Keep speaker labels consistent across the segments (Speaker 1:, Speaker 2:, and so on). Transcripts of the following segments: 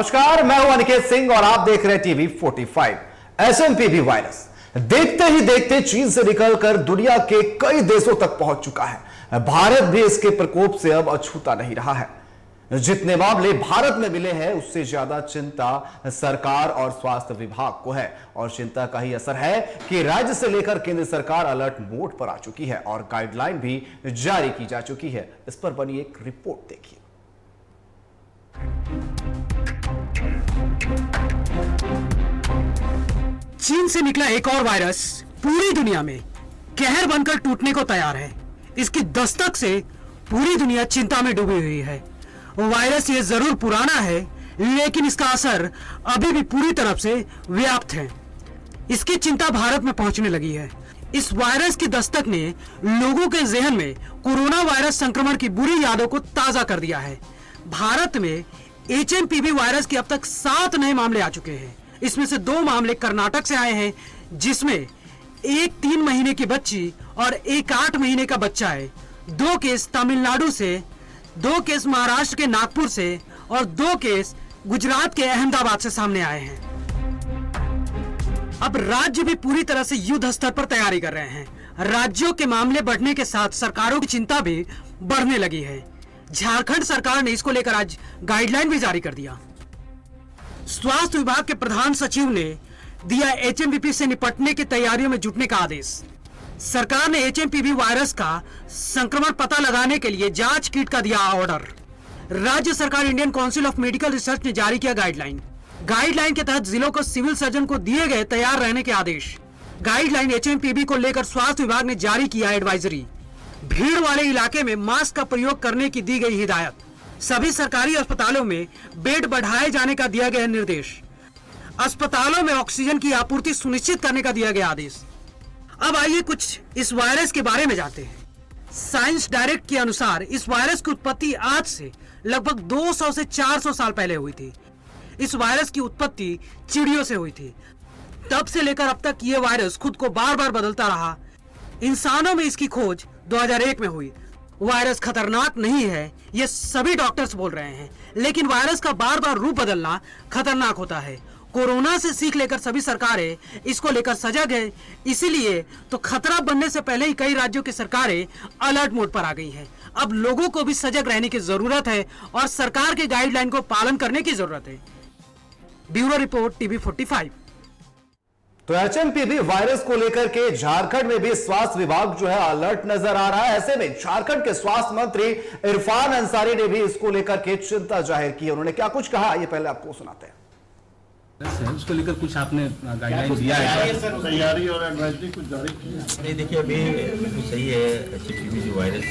Speaker 1: नमस्कार, मैं हूं अनिकेत सिंह और आप देख रहे हैं टीवी 45। एचएमपीवी वायरस देखते ही देखते चीन से निकलकर दुनिया के कई देशों तक पहुंच चुका है। भारत भी इसके प्रकोप से अब अछूता नहीं रहा है। जितने मामले भारत में मिले हैं उससे ज्यादा चिंता सरकार और स्वास्थ्य विभाग को है, और चिंता का ही असर है कि राज्य से लेकर केंद्र सरकार अलर्ट मोड पर आ चुकी है और गाइडलाइन भी जारी की जा चुकी है। इस पर बनी एक रिपोर्ट देखिए।
Speaker 2: चीन से निकला एक और वायरस पूरी दुनिया में कहर बनकर टूटने को तैयार है। इसकी दस्तक से पूरी दुनिया चिंता में डूबी हुई है। वायरस ये जरूर पुराना है, लेकिन इसका असर अभी भी पूरी तरह से व्याप्त है। इसकी चिंता भारत में पहुंचने लगी है। इस वायरस की दस्तक ने लोगों के जहन में कोरोना वायरस संक्रमण की बुरी यादों को ताजा कर दिया है। भारत में एचएमपीवी वायरस के अब तक 7 नए मामले आ चुके हैं। इसमें से 2 मामले कर्नाटक से आए हैं, जिसमें एक 3 महीने की बच्ची और एक 8 महीने का बच्चा है। 2 केस तमिलनाडु से, 2 केस महाराष्ट्र के नागपुर से और 2 केस गुजरात के अहमदाबाद से सामने आए हैं। अब राज्य भी पूरी तरह से युद्ध स्तर पर तैयारी कर रहे हैं। राज्यों के मामले बढ़ने के साथ सरकारों की चिंता भी बढ़ने लगी है। झारखंड सरकार ने इसको लेकर आज गाइडलाइन भी जारी कर दिया। स्वास्थ्य विभाग के प्रधान सचिव ने दिया एचएमपीवी से निपटने की तैयारियों में जुटने का आदेश। सरकार ने एचएमपीवी वायरस का संक्रमण पता लगाने के लिए जांच किट का दिया ऑर्डर। राज्य सरकार Indian council of medical research ने जारी किया गाइडलाइन के तहत जिलों को सिविल सर्जन को दिए गए तैयार रहने के आदेश। गाइडलाइन एचएमपीवी को लेकर स्वास्थ्य विभाग ने जारी किया एडवाइजरी। भीड़ वाले इलाके में मास्क का प्रयोग करने की दी गई हिदायत। सभी सरकारी अस्पतालों में बेड बढ़ाए जाने का दिया गया निर्देश। अस्पतालों में ऑक्सीजन की आपूर्ति सुनिश्चित करने का दिया गया आदेश। अब आइए कुछ इस वायरस के बारे में जानते हैं। साइंस डायरेक्ट के अनुसार इस वायरस की उत्पत्ति आज से लगभग 200 से 400 साल पहले हुई थी। इस वायरस की उत्पत्ति चिड़ियों से हुई थी। तब से लेकर अब तक यह वायरस खुद को बार बार बदलता रहा। इंसानों में इसकी खोज 2001 में हुई। वायरस खतरनाक नहीं है, ये सभी डॉक्टर्स बोल रहे हैं, लेकिन वायरस का बार बार रूप बदलना खतरनाक होता है। कोरोना से सीख लेकर सभी सरकारें इसको लेकर सजग है। इसीलिए तो खतरा बनने से पहले ही कई राज्यों की सरकारें अलर्ट मोड पर आ गई हैं। अब लोगों को भी सजग रहने की जरूरत है और सरकार के गाइडलाइन को पालन करने की जरूरत है। Bureau report TV 45।
Speaker 1: तो एचएमपीवी वायरस को लेकर के झारखंड में भी स्वास्थ्य विभाग जो है अलर्ट नजर आ रहा है। ऐसे में झारखंड के स्वास्थ्य मंत्री इरफान अंसारी ने भी इसको लेकर के चिंता जाहिर की। उन्होंने क्या कुछ कहा, ये पहले आपको सुनाते हैं।
Speaker 3: उसको लेकर कुछ आपने गाइडलाइन दिया है?
Speaker 4: तैयारी और एडवाइजरी कुछ जारी की है?
Speaker 5: नहीं, देखिए अभी तो सही है। एचएमपीवी जो वायरस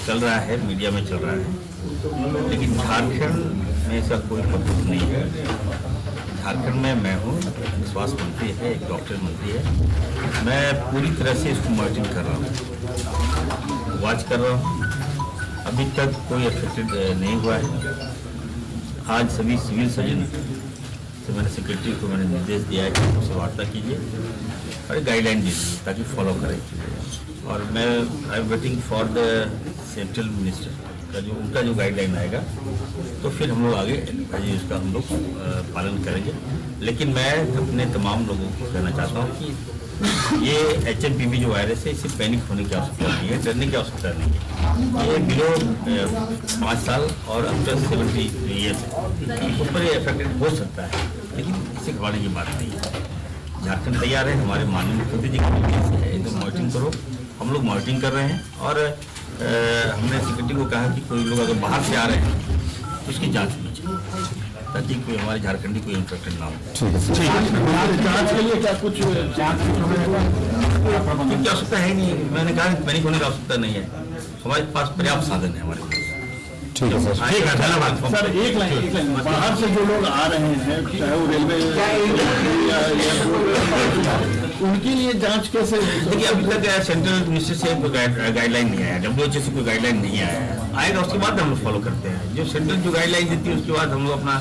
Speaker 5: चल रहा है, मीडिया में चल रहा है, लेकिन झारखंड में ऐसा कोई प्रकोप नहीं है। झारखंड में मैं हूँ, स्वास्थ्य मंत्री है, एक डॉक्टर मंत्री है। मैं पूरी तरह से इसको मॉनिटरिंग कर रहा हूँ, वॉच कर रहा हूँ। अभी तक कोई अफेक्टेड नहीं हुआ है। आज सभी सिविल सर्जन से मैंने सेक्रेटरी को मैंने निर्देश दिया है कि उनसे वार्ता कीजिए और गाइडलाइन दीजिए ताकि फॉलो करें। और मैं I am waiting for the central minister का जो उनका जो गाइडलाइन आएगा, तो फिर हम लोग आगे उसका हम लोग पालन करेंगे। लेकिन मैं अपने तमाम लोगों को कहना चाहता हूँ कि ये एचएमपीवी जो वायरस है, इससे पैनिक होने की आवश्यकता नहीं है, डरने की आवश्यकता नहीं है। ये बिलो 5 साल और अप टू 70 ईयर्स उस पर इफेक्टेड हो सकता है, लेकिन इससे घबराने की बात नहीं है। झारखंड तैयार है, हमारे माननीय मुख्यमंत्री जी का है, तो मॉनिटरिंग करो। हम लोग मॉनिटरिंग कर रहे हैं और हमने सेक्रेटरी को कहा कि कोई लोग अगर बाहर से आ रहे हैं तो उसकी जांच कीजिए ताकि कोई हमारे झारखंडी कोई इन्फेक्टेड ना हो।
Speaker 4: जांच के लिए क्या कुछ जांच
Speaker 5: की आवश्यकता है नहीं। मैंने कहा पैनिक होने की आवश्यकता नहीं है, हमारे पास पर्याप्त साधन है हमारे पास।
Speaker 4: ठीक है सर, ठीक है, धन्यवाद सर। एक लाइन बाहर से जो लोग आ रहे हैं, चाहे वो रेलवे उनके लिए जांच कैसे?
Speaker 5: देखिए अभी तक सेंट्रल मिनिस्टर से कोई गाइडलाइन नहीं आया, डब्ल्यूएचओ से कोई गाइडलाइन नहीं आया है। आएगा उसके बाद हम लोग फॉलो करते हैं। जो सेंट्रल जो गाइडलाइन देती है उसके बाद हम लोग अपना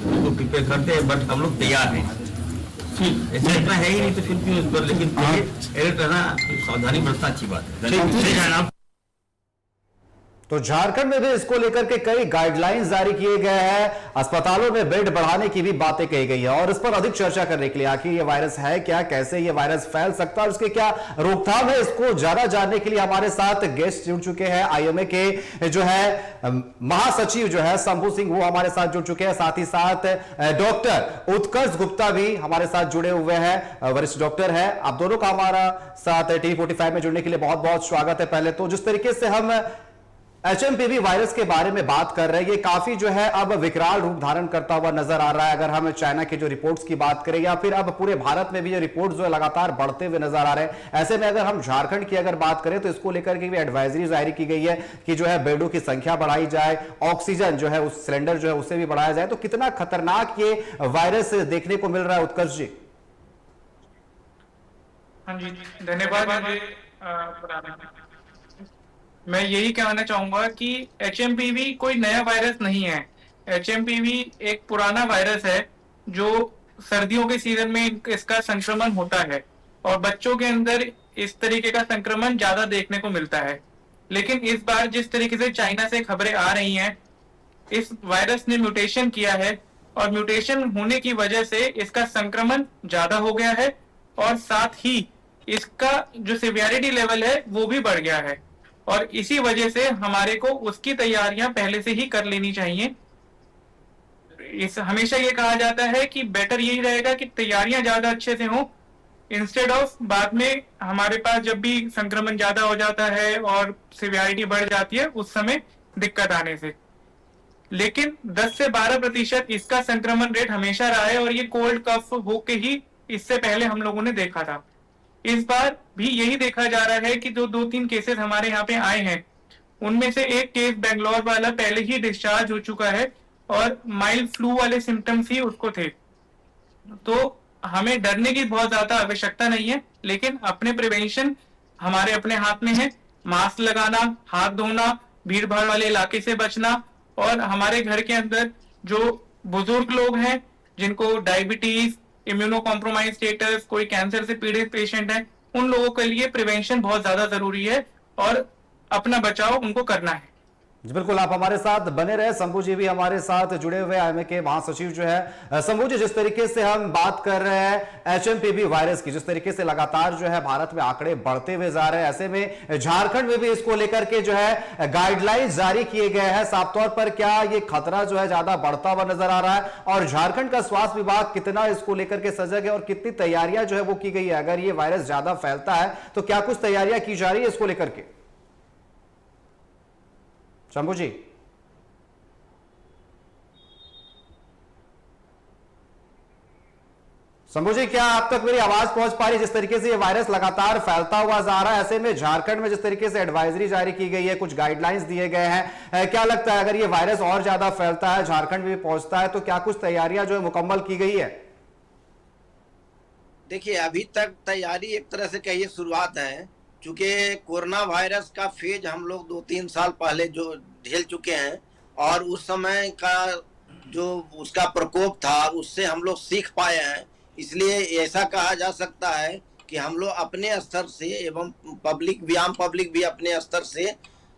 Speaker 5: उसको प्रिपेयर करते हैं, बट हम लोग तैयार हैं। ठीक, ऐसा इतना है ही नहीं तो फिर क्यों इस पर, लेकिन अलर्ट रहना, सावधानी बरतना अच्छी बात है।
Speaker 1: तो झारखंड में भी इसको लेकर के कई गाइडलाइंस जारी किए गए हैं, अस्पतालों में बेड बढ़ाने की भी बातें कही गई है। और इस पर अधिक चर्चा करने के लिए आखिर ये वायरस है क्या, कैसे ये वायरस फैल सकता है, उसके क्या रोकथाम है, इसको ज्यादा जानने के लिए हमारे साथ गेस्ट जुड़ चुके हैं। आईएमए के जो है महासचिव जो है शंभू सिंह, वो हमारे साथ जुड़ चुके हैं। साथ ही साथ डॉक्टर उत्कर्ष गुप्ता भी हमारे साथ जुड़े हुए हैं, वरिष्ठ डॉक्टर है। आप दोनों का हमारा साथ टीवी 45 में जुड़ने के लिए बहुत बहुत स्वागत है। पहले तो जिस तरीके से हम एचएमपीवी वायरस के बारे में बात कर रहे हैं, ये काफी जो है अब विकराल रूप धारण करता हुआ नजर आ रहा है। अगर हम चाइना की जो रिपोर्ट्स की बात करें या फिर अब पूरे भारत में भी ये रिपोर्ट्स जो है लगातार बढ़ते हुए नजर आ रहे हैं। ऐसे में अगर हम झारखंड की अगर बात करें तो इसको लेकर के भी एडवाइजरी जारी की गई है कि जो है बेडों की संख्या बढ़ाई जाए, ऑक्सीजन जो है उस सिलेंडर जो है उसे भी बढ़ाया जाए। तो कितना खतरनाक ये वायरस देखने को मिल रहा है उत्कर्ष जी?
Speaker 6: हाँ जी, धन्यवाद। मैं यही कहना चाहूंगा कि एचएमपीवी कोई नया वायरस नहीं है। एचएमपीवी एक पुराना वायरस है जो सर्दियों के सीजन में इसका संक्रमण होता है और बच्चों के अंदर इस तरीके का संक्रमण ज्यादा देखने को मिलता है। लेकिन इस बार जिस तरीके से चाइना से खबरें आ रही हैं, इस वायरस ने म्यूटेशन किया है और म्यूटेशन होने की वजह से इसका संक्रमण ज्यादा हो गया है और साथ ही इसका जो सिवियरिटी लेवल है वो भी बढ़ गया है। और इसी वजह से हमारे को उसकी तैयारियां पहले से ही कर लेनी चाहिए। हमेशा ये कहा जाता है कि बेटर यही रहेगा कि तैयारियां ज्यादा अच्छे से हों, इंस्टेड ऑफ बाद में हमारे पास जब भी संक्रमण ज्यादा हो जाता है और सिवियरिटी बढ़ जाती है उस समय दिक्कत आने से। लेकिन 10 से 12% इसका संक्रमण रेट हमेशा रहा है और ये कोल्ड कफ होके ही इससे पहले हम लोगों ने देखा था। इस बार भी यही देखा जा रहा है कि जो 2-3 केसेस हमारे यहाँ पे आए हैं उनमें से एक केस बेंगलोर वाला पहले ही डिस्चार्ज हो चुका है और माइल्ड फ्लू वाले सिम्टम्स ही उसको थे। तो हमें डरने की बहुत ज्यादा आवश्यकता नहीं है, लेकिन अपने प्रिवेंशन हमारे अपने हाथ में है। मास्क लगाना, हाथ धोना, भीड़ भाड़ वाले इलाके से बचना और हमारे घर के अंदर जो बुजुर्ग लोग हैं जिनको डायबिटीज, इम्यूनो कॉम्प्रोमाइज स्टेटस, कोई कैंसर से पीड़ित पेशेंट है, उन लोगों के लिए प्रिवेंशन बहुत ज्यादा जरूरी है और अपना बचाव उनको करना है।
Speaker 1: जी बिल्कुल, आप हमारे साथ बने रहे। शंभू जी भी हमारे साथ जुड़े हुए आईएमए के महासचिव जो है। शंभू जी, जिस तरीके से हम बात कर रहे हैं एचएमपीवी वायरस की, जिस तरीके से लगातार जो है भारत में आंकड़े बढ़ते हुए जा रहे हैं, ऐसे में झारखंड में भी इसको लेकर के जो है गाइडलाइंस जारी किए गए हैं। साफ तौर पर क्या ये खतरा जो है ज्यादा बढ़ता हुआ नजर आ रहा है और झारखंड का स्वास्थ्य विभाग कितना इसको लेकर के सजग है और कितनी तैयारियां जो है वो की गई है? अगर ये वायरस ज्यादा फैलता है तो क्या कुछ तैयारियां की जा रही है इसको लेकर के? शंभू जी, शंभू जी, क्या आप तक मेरी आवाज पहुंच पा रही है? जिस तरीके से ये वायरस लगातार फैलता हुआ जा रहा है, ऐसे में झारखंड में जिस तरीके से एडवाइजरी जारी की गई है, कुछ गाइडलाइंस दिए गए हैं, क्या लगता है अगर ये वायरस और ज्यादा फैलता है, झारखंड में भी पहुंचता है, तो क्या कुछ तैयारियां जो है मुकम्मल की गई है?
Speaker 7: देखिए, अभी तक तैयारी एक तरह से कहिए शुरुआत है, चूंकि कोरोना वायरस का फेज हम लोग 2-3 साल पहले जो झेल चुके हैं और उस समय का जो उसका प्रकोप था उससे हम लोग सीख पाए हैं। इसलिए ऐसा कहा जा सकता है कि हम लोग अपने स्तर से एवं पब्लिक भी अपने स्तर से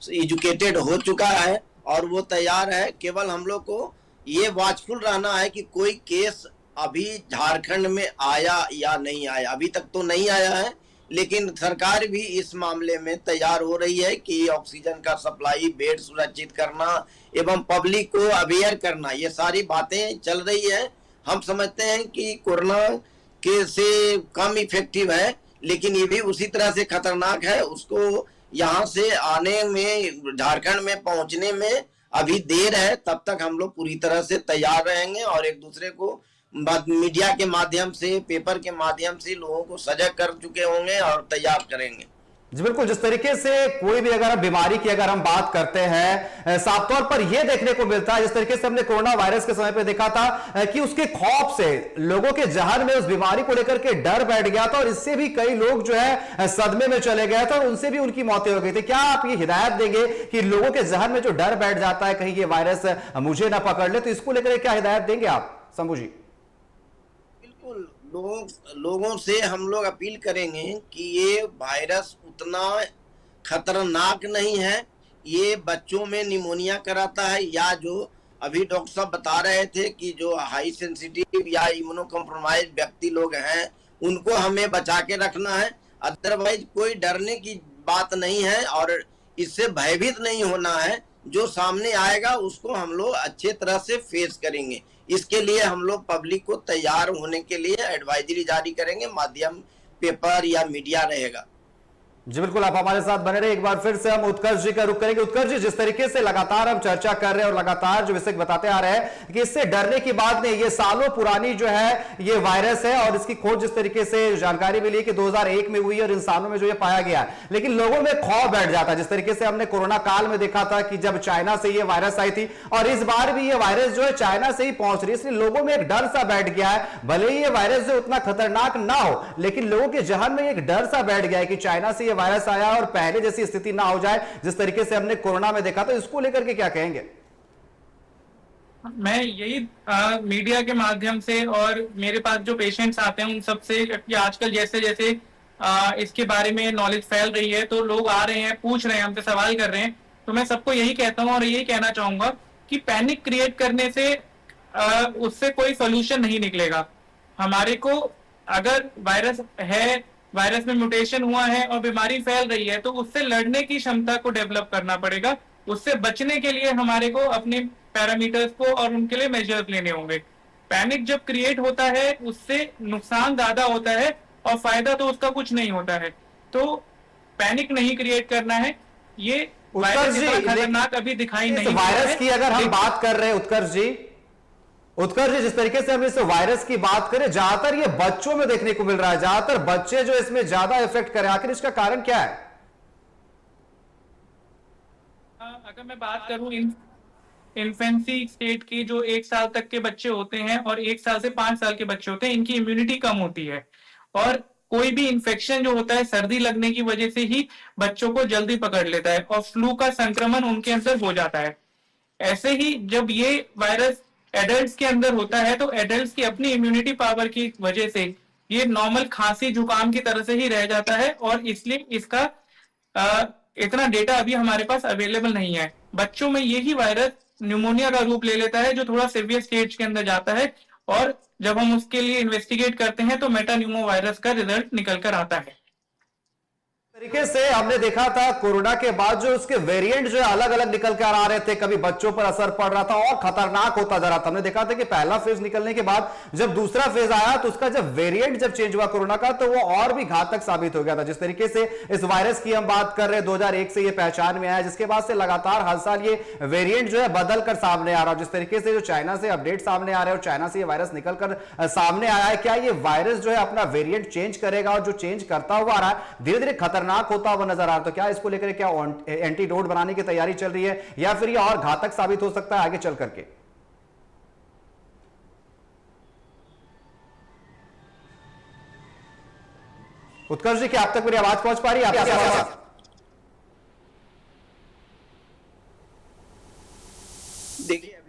Speaker 7: एजुकेटेड हो चुका है और वो तैयार है। केवल हम लोग को ये वॉचफुल रहना है कि कोई केस अभी झारखंड में आया या नहीं आया। अभी तक तो नहीं आया है, लेकिन सरकार भी इस मामले में तैयार हो रही है कि ऑक्सीजन का सप्लाई, बेड सुरक्षित करना एवं पब्लिक को अवेयर करना, ये सारी बातें चल रही है। हम समझते हैं कि कोरोना के से कम इफेक्टिव है, लेकिन ये भी उसी तरह से खतरनाक है। उसको यहाँ से आने में, झारखंड में पहुंचने में अभी देर है। तब तक हम लोग पूरी तरह से तैयार रहेंगे और एक दूसरे को मीडिया के माध्यम से, पेपर के माध्यम से लोगों को सजग कर चुके होंगे और तैयार करेंगे।
Speaker 1: जी बिल्कुल, जिस तरीके से कोई भी अगर बीमारी की अगर हम बात करते हैं, साफ तौर पर यह देखने को मिलता है, जिस तरीके से हमने कोरोना वायरस के समय पे देखा था कि उसके खौफ से लोगों के जहन में उस बीमारी को लेकर के डर बैठ गया था और इससे भी कई लोग जो है सदमे में चले गए थे और उनसे भी उनकी मौतें हो गई थी। क्या आप ये हिदायत देंगे कि लोगों के जहन में जो डर बैठ जाता है कहीं ये वायरस मुझे ना पकड़ ले, तो इसको लेकर क्या हिदायत देंगे आप शंभू जी?
Speaker 7: लोगों से हम लोग अपील करेंगे कि ये वायरस उतना खतरनाक नहीं है, ये बच्चों में निमोनिया कराता है, या जो अभी डॉक्टर साहब बता रहे थे कि जो हाई सेंसिटिव या इम्यूनो कॉम्प्रोमाइज व्यक्ति लोग हैं उनको हमें बचा के रखना है। अदरवाइज कोई डरने की बात नहीं है और इससे भयभीत नहीं होना है। जो सामने आएगा उसको हम लोग अच्छे तरह से फेस करेंगे। इसके लिए हम लोग पब्लिक को तैयार होने के लिए एडवाइजरी जारी करेंगे, माध्यम पेपर या मीडिया रहेगा।
Speaker 1: जी बिल्कुल, आप हमारे साथ बने रहे। एक बार फिर से हम उत्कर्ष जी का रुख करेंगे। उत्कर्ष जी, जिस तरीके से लगातार हम चर्चा कर रहे हैं और लगातार जो विशेषज्ञ बताते आ रहे हैं कि इससे डरने की बात नहीं, ये सालों पुरानी जो है ये वायरस है और इसकी खोज जिस तरीके से जानकारी मिली कि 2001 में हुई और इंसानों में जो ये पाया गया, लेकिन लोगों में खौफ बैठ जाता है। जिस तरीके से हमने कोरोना काल में देखा था कि जब चाइना से ये वायरस आई थी और इस बार भी ये वायरस जो है चाइना से ही पहुंच रही है, इसलिए लोगों में एक डर सा बैठ गया है। भले ही ये वायरस जो उतना खतरनाक ना हो, लेकिन लोगों के जहन में एक डर सा बैठ गया है कि चाइना से वायरस आया और पहले जैसी स्थिति ना हो जाए जिस तरीके से हमने कोरोना में देखा। तो इसको लेकर के क्या कहेंगे?
Speaker 6: मैं यही मीडिया के माध्यम से और मेरे पास जो पेशेंट्स आते हैं उन सबसे, कि आजकल जैसे जैसे इसके बारे में नॉलेज फैल रही है तो लोग आ रहे हैं, पूछ रहे हैं, हमसे सवाल कर रहे हैं, तो मैं सबको यही कहता हूं और यही कहना चाहूंगा कि पैनिक क्रिएट करने से उससे कोई सोल्यूशन नहीं निकलेगा। हमारे को अगर वायरस है, वायरस में म्यूटेशन हुआ है और बीमारी फैल रही है तो उससे लड़ने की क्षमता को डेवलप करना पड़ेगा। उससे बचने के लिए हमारे को अपने पैरामीटर्स को और उनके लिए मेजर्स लेने होंगे। पैनिक जब क्रिएट होता है उससे नुकसान ज्यादा होता है और फायदा तो उसका कुछ नहीं होता है। तो पैनिक नहीं क्रिएट करना है। ये वायरस इतना खतरनाक अभी दिखाई नहीं,
Speaker 1: वायरस की अगर हम बात कर रहे हैं उत्कर्ष जी, जिस तरीके से हम इस वायरस की बात करें, ज्यादातर ये बच्चों में देखने को मिल रहा है, ज्यादातर बच्चे जो इसमें ज्यादा इफेक्ट करें, आखिर इसका कारण क्या है?
Speaker 6: अगर मैं बात करूं इन्फेंसी स्टेट की, जो 1 साल तक के बच्चे होते हैं और 1 साल से 5 साल के बच्चे होते हैं, इनकी इम्यूनिटी कम होती है और कोई भी इन्फेक्शन जो होता है सर्दी लगने की वजह से ही बच्चों को जल्दी पकड़ लेता है और फ्लू का संक्रमण उनके अंदर हो जाता है। ऐसे ही जब ये वायरस एडल्ट्स के अंदर होता है तो एडल्ट्स की अपनी इम्यूनिटी पावर की वजह से ये नॉर्मल खांसी जुकाम की तरह से ही रह जाता है और इसलिए इसका इतना डेटा अभी हमारे पास अवेलेबल नहीं है। बच्चों में यही वायरस न्यूमोनिया का रूप ले लेता है जो थोड़ा सीवियर स्टेज के अंदर जाता है और जब हम उसके लिए इन्वेस्टिगेट करते हैं तो मेटान्यूमो वायरस का रिजल्ट निकल कर आता है।
Speaker 1: तरीके से हमने देखा था कोरोना के बाद जो उसके वेरिएंट जो अलग अलग निकल कर आ रहे थे, कभी बच्चों पर असर पड़ रहा था और खतरनाक होता जा रहा था। हमने देखा था कि पहला फेज निकलने के बाद जब दूसरा फेज आया तो उसका जब वेरिएंट जब चेंज हुआ कोरोना का तो वो और भी घातक साबित हो गया था। जिस तरीके से इस वायरस की हम बात कर रहे हैं 2001 से ये पहचान में आया, जिसके बाद से लगातार हर साल ये वेरिएंट जो है बदल कर सामने आ रहा है। जिस तरीके से जो चाइना से अपडेट सामने आ रहे हैं और चाइना से ये वायरस निकल कर सामने आया है, क्या ये वायरस जो है अपना वेरिएंट चेंज करेगा और जो चेंज करता हुआ आ रहा है धीरे धीरे खतरनाक होता हुआ नजर आ रहा है? तो क्या इसको लेकर क्या एंटीडोट बनाने की तैयारी चल रही है या फिर ये और घातक साबित हो सकता है आगे चल करके? उत्कर्ष जी, क्या आप तक मेरी आवाज पहुंच पा रही है?
Speaker 7: देखिए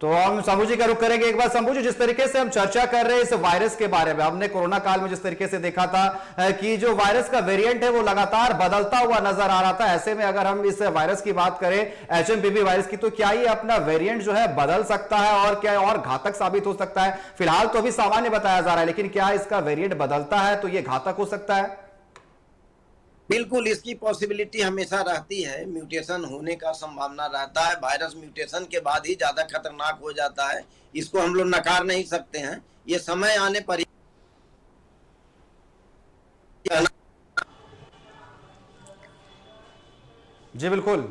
Speaker 1: तो हम शंभू जी का रुख करेंगे एक बार। शंभू जी, जिस तरीके से हम चर्चा कर रहे हैं इस वायरस के बारे में, हमने कोरोना काल में जिस तरीके से देखा था कि जो वायरस का वेरिएंट है वो लगातार बदलता हुआ नजर आ रहा था। ऐसे में अगर हम इस वायरस की बात करें एचएमपीवी वायरस की, तो क्या ये अपना वेरिएंट जो है बदल सकता है और क्या और घातक साबित हो सकता है? फिलहाल तो अभी सामान्य बताया जा रहा है, लेकिन क्या इसका वेरिएंट बदलता है तो ये घातक हो सकता है?
Speaker 7: बिल्कुल, इसकी पॉसिबिलिटी हमेशा रहती है, म्यूटेशन होने का संभावना रहता है। वायरस म्यूटेशन के बाद ही ज्यादा खतरनाक हो जाता है, इसको हम लोग नकार नहीं सकते हैं। ये समय आने पर
Speaker 1: जी बिल्कुल,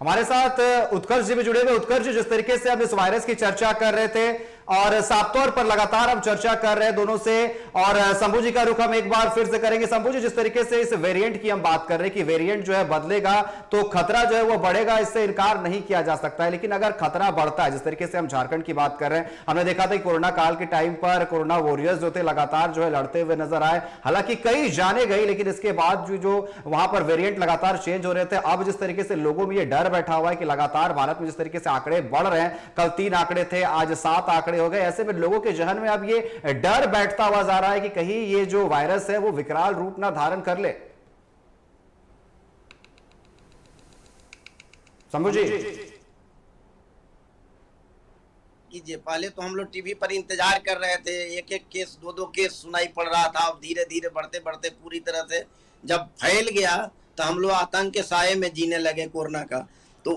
Speaker 1: हमारे साथ उत्कर्ष जी भी जुड़े हुए। उत्कर्ष जी, जिस तरीके से हम इस वायरस की चर्चा कर रहे थे और साफ तौर पर लगातार हम चर्चा कर रहे हैं दोनों से, और शंभू जी का रुख हम एक बार फिर से करेंगे। शंभू जी, जिस तरीके से इस वेरिएंट की हम बात कर रहे हैं कि वेरिएंट जो है बदलेगा तो खतरा जो है वो बढ़ेगा, इससे इनकार नहीं किया जा सकता है। लेकिन अगर खतरा बढ़ता है, जिस तरीके से हम झारखंड की बात कर रहे हैं, हमने देखा था कि कोरोना काल के टाइम पर कोरोना वॉरियर्स जो थे लगातार जो है लड़ते हुए नजर आए। हालांकि कई जाने गई, लेकिन इसके बाद जो वहां पर वेरिएंट लगातार चेंज हो रहे थे। अब जिस तरीके से लोगों में ये डर बैठा हुआ है कि लगातार भारत में जिस तरीके से आंकड़े बढ़ रहे हैं, कल 3 आंकड़े थे, आज 7 आंकड़े हो गए, ऐसे में लोगों के जहन में अब ये डर बैठता हुआ जा रहा है कि कहीं ये जो वायरस है वो विकराल रूप ना धारण कर ले। शंभू जी
Speaker 7: कीजिए, पहले तो हम लोग टीवी पर इंतजार कर रहे थे, एक एक केस, दो दो केस सुनाई पड़ रहा था। अब धीरे धीरे बढ़ते बढ़ते पूरी तरह से जब फैल गया तो हम लोग आतंक के साये में जीने लगे कोरोना का। तो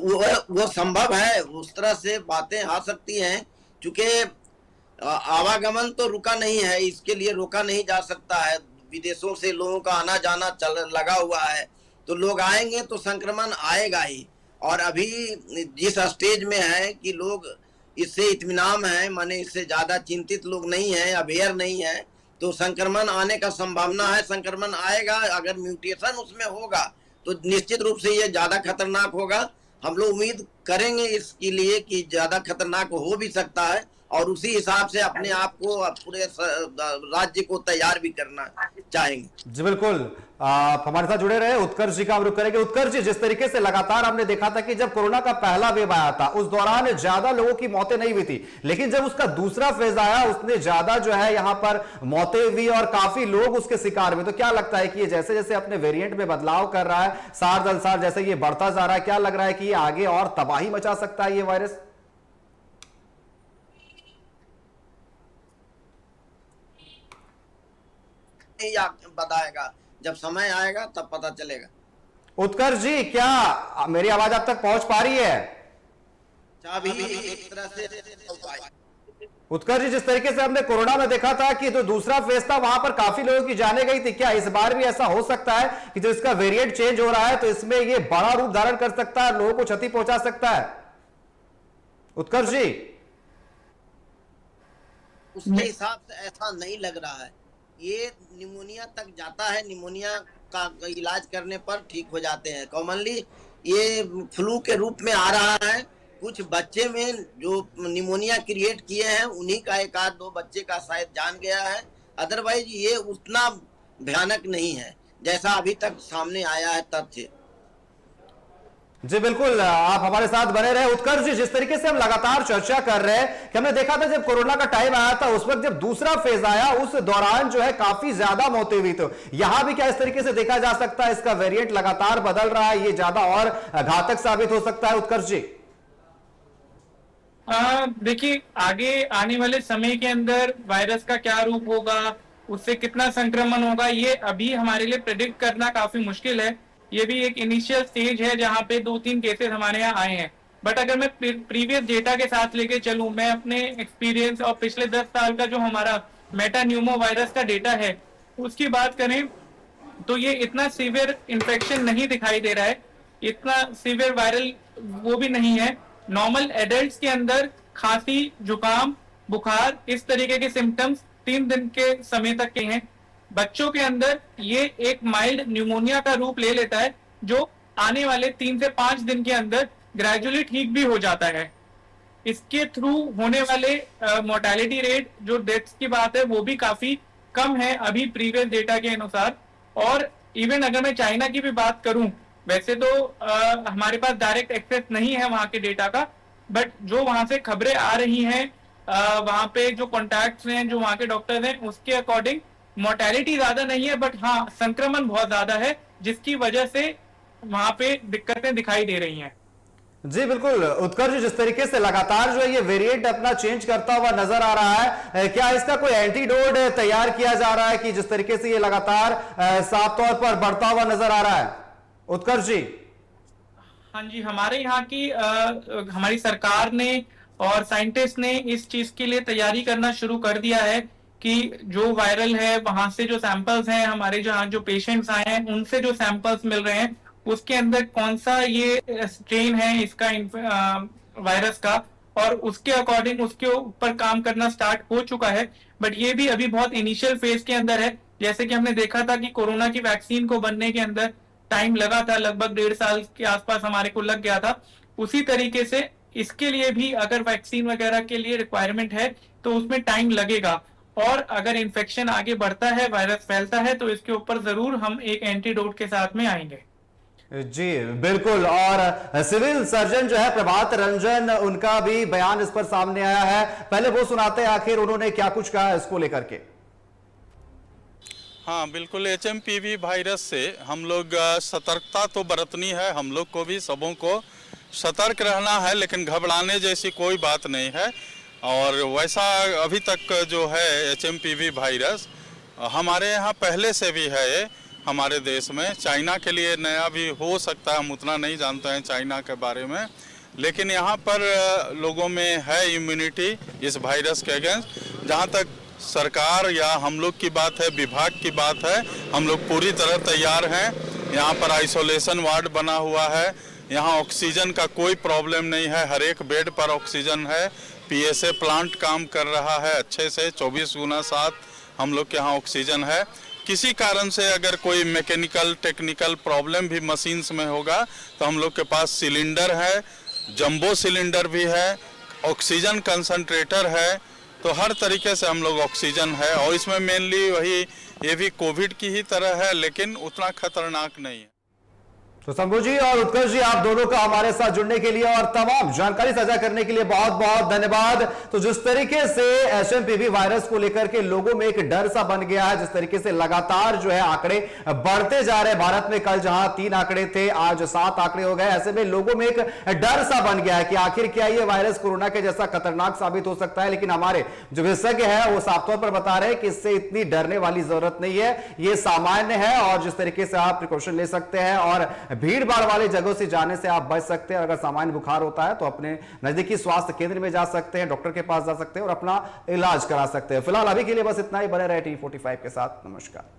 Speaker 7: वो संभव है, उस तरह से बातें आ सकती हैं, क्योंकि आवागमन तो रुका नहीं है, इसके लिए रोका नहीं जा सकता है। विदेशों से लोगों का आना जाना लगा हुआ है, तो लोग आएंगे तो संक्रमण आएगा ही। और अभी जिस स्टेज में है कि लोग इससे इत्मीनान है, माने इससे ज्यादा चिंतित लोग नहीं है, अवेयर नहीं है, तो संक्रमण आने का संभावना है। संक्रमण आएगा, अगर म्यूटेशन उसमें होगा तो निश्चित रूप से ये ज्यादा खतरनाक होगा। हम लोग उम्मीद करेंगे इसके लिए कि ज्यादा खतरनाक हो भी सकता है, और उसी हिसाब से अपने आप को, पूरे राज्य को तैयार भी करना चाहेंगे।
Speaker 1: जी बिल्कुल, आप हमारे साथ जुड़े रहे। उत्कर्ष जी का हम रुख करेंगे। उत्कर्ष जी, जिस तरीके से लगातार हमने देखा था कि जब कोरोना का पहला वेव आया था उस दौरान ज्यादा लोगों की मौतें नहीं हुई थी, लेकिन जब उसका दूसरा फेज आया उसने ज्यादा जो है यहां पर मौतें हुई और काफी लोग उसके शिकार हुए। तो क्या लगता है कि ये जैसे जैसे अपने वेरिएंट में बदलाव कर रहा है, साल दर साल जैसे ये बढ़ता जा रहा है, क्या लग रहा है कि ये आगे और तबाही मचा सकता है ये वायरस?
Speaker 7: बताएगा, जब समय आएगा तब पता चलेगा।
Speaker 1: उत्कर्ष जी, क्या मेरी आवाज आप तक पहुंच पा रही है?
Speaker 7: चाबी एक तरह से
Speaker 1: उत्कर्ष जी, जिस तरीके से हमने कोरोना में देखा था कि जो दूसरा फेज था वहां पर काफी लोगों की जाने गई थी, क्या इस बार भी ऐसा हो सकता है कि जो इसका वेरिएंट चेंज हो रहा है तो इसमें ये बड़ा रूप धारण कर सकता है, लोगों को क्षति पहुंचा सकता है? उत्कर्ष जी,
Speaker 7: उसके हिसाब से ऐसा नहीं लग रहा है। ये निमोनिया तक जाता है, निमोनिया का इलाज करने पर ठीक हो जाते हैं। कॉमनली ये फ्लू के रूप में आ रहा है। कुछ बच्चे में जो निमोनिया क्रिएट किए हैं उन्हीं का एक आध दो बच्चे का शायद जान गया है, अदरवाइज ये उतना भयानक नहीं है जैसा अभी तक सामने आया है तथ्य।
Speaker 1: जी बिल्कुल, आप हमारे साथ बने रहे। उत्कर्ष जी, जिस तरीके से हम लगातार चर्चा कर रहे हैं कि हमने देखा था जब कोरोना का टाइम आया था उस वक्त जब दूसरा फेज आया उस दौरान जो है काफी ज्यादा मौतें हुई, तो यहां भी क्या इस तरीके से देखा जा सकता है इसका वेरिएंट लगातार बदल रहा है, ये ज्यादा और घातक साबित हो सकता है? उत्कर्ष जी
Speaker 6: देखिए, आगे आने वाले समय के अंदर वायरस का क्या रूप होगा, उससे कितना संक्रमण होगा, ये अभी हमारे लिए प्रेडिक्ट करना काफी मुश्किल है। ये भी एक इनिशियल स्टेज है जहां पे 2-3 केसेस हमारे यहाँ आए हैं। बट अगर मैं प्रीवियस डेटा के साथ लेके चलूं, मैं अपने एक्सपीरियंस और पिछले 10 साल का जो हमारा मेटान्यूमो वायरस का डेटा है उसकी बात करें तो ये इतना सीवियर इन्फेक्शन नहीं दिखाई दे रहा है, इतना सीवियर वायरल वो भी नहीं है। नॉर्मल एडल्ट्स के अंदर खांसी, जुकाम, बुखार, इस तरीके के सिम्टम्स 3 दिन के समय तक के हैं। बच्चों के अंदर ये एक माइल्ड न्यूमोनिया का रूप ले लेता है जो आने वाले 3 से 5 दिन के अंदर ग्रेजुअली ठीक भी हो जाता है। इसके थ्रू होने वाले मोर्टेलिटी रेट, जो डेथ्स की बात है, वो भी काफी कम है अभी प्रीवियस डेटा के अनुसार। और इवन अगर मैं चाइना की भी बात करूं, वैसे तो हमारे पास डायरेक्ट एक्सेस नहीं है वहां के डेटा का, बट जो वहां से खबरें आ रही हैं, वहां पे जो कॉन्टैक्ट्स हैं, जो वहां के डॉक्टर्स हैं, उसके अकॉर्डिंग मोर्टेलिटी ज्यादा नहीं है, बट हाँ संक्रमण बहुत ज्यादा है, जिसकी वजह से वहां पे दिक्कतें दिखाई दे रही हैं।
Speaker 1: जी बिल्कुल उत्कर्ष, जिस तरीके से लगातार जो है ये वेरिएंट अपना चेंज करता हुआ नजर आ रहा है, क्या इसका कोई एंटीडोट तैयार किया जा रहा है कि जिस तरीके से ये लगातार साफ तौर पर बढ़ता हुआ नजर आ रहा है? उत्कर्ष जी
Speaker 6: हाँ जी, हमारे यहाँ की हमारी सरकार ने और साइंटिस्ट ने इस चीज के लिए तैयारी करना शुरू कर दिया है कि जो वायरल है वहां से जो सैंपल्स हैं, हमारे जहाँ जो पेशेंट्स आए हैं उनसे जो सैंपल्स मिल रहे हैं उसके अंदर कौन सा ये स्ट्रेन है इसका वायरस का, और उसके अकॉर्डिंग उसके ऊपर काम करना स्टार्ट हो चुका है। बट ये भी अभी बहुत इनिशियल फेज के अंदर है। जैसे कि हमने देखा था कि कोरोना की वैक्सीन को बनने के अंदर टाइम लगा था, लगभग 1.5 साल के आसपास हमारे को लग गया था। उसी तरीके से इसके लिए भी अगर वैक्सीन वगैरह के लिए रिक्वायरमेंट है तो उसमें टाइम लगेगा, और अगर इन्फेक्शन आगे बढ़ता है, वायरस फैलता है, तो इसके ऊपर जरूर हम एक एंटीडोट के साथ में आएंगे।
Speaker 1: जी बिल्कुल, और सिविल सर्जन जो है प्रभात रंजन, उनका भी बयान इस पर सामने आया है। पहले वो सुनाते हैं आखिर उन्होंने क्या कुछ कहा इसको लेकर के।
Speaker 8: हाँ बिल्कुल, HMPV वायरस से हम लोग सतर्कता तो बरतनी है, हम लोग को भी, सबों को। सतर्क रहना है, लेकिन घबराने जैसी कोई बात नहीं है। और वैसा अभी तक जो है HMPV वायरस हमारे यहाँ पहले से भी है हमारे देश में। चाइना के लिए नया भी हो सकता है, हम उतना नहीं जानते हैं चाइना के बारे में, लेकिन यहाँ पर लोगों में है इम्यूनिटी इस वायरस के अगेंस्ट। जहाँ तक सरकार या हम लोग की बात है, विभाग की बात है, हम लोग पूरी तरह तैयार हैं। यहाँ पर आइसोलेशन वार्ड बना हुआ है, यहाँ ऑक्सीजन का कोई प्रॉब्लम नहीं है, हर एक बेड पर ऑक्सीजन है। PSA प्लांट काम कर रहा है अच्छे से, 24/7 हम लोग के यहाँ ऑक्सीजन है। किसी कारण से अगर कोई मैकेनिकल टेक्निकल प्रॉब्लम भी मशीन्स में होगा तो हम लोग के पास सिलेंडर है, जंबो सिलेंडर भी है, ऑक्सीजन कंसंट्रेटर है, तो हर तरीके से हम लोग ऑक्सीजन है। और इसमें मेनली वही ये भी कोविड की ही तरह है, लेकिन उतना खतरनाक नहीं है।
Speaker 1: तो शंभू जी और उत्कर्ष जी, आप दोनों का हमारे साथ जुड़ने के लिए और तमाम जानकारी साझा करने के लिए बहुत बहुत धन्यवाद। तो जिस तरीके से HMPV वायरस को लेकर के लोगों में एक डर सा बन गया है, जिस तरीके से लगातार जो है आंकड़े बढ़ते जा रहे हैं, भारत में कल जहां 3 आंकड़े थे आज 7 आंकड़े हो गए, ऐसे में लोगों में एक डर सा बन गया है कि आखिर क्या ये वायरस कोरोना के जैसा खतरनाक साबित हो सकता है। लेकिन हमारे जो विशेषज्ञ है वो साफ तौर पर बता रहे हैं कि इससे इतनी डरने वाली जरूरत नहीं है, ये सामान्य है और जिस तरीके से आप प्रिकॉशन ले सकते हैं और भीड़ भाड़ वाले जगहों से जाने से आप बच सकते हैं। अगर सामान्य बुखार होता है तो अपने नजदीकी स्वास्थ्य केंद्र में जा सकते हैं, डॉक्टर के पास जा सकते हैं और अपना इलाज करा सकते हैं। फिलहाल अभी के लिए बस इतना ही। बने रहे TV45 के साथ। नमस्कार।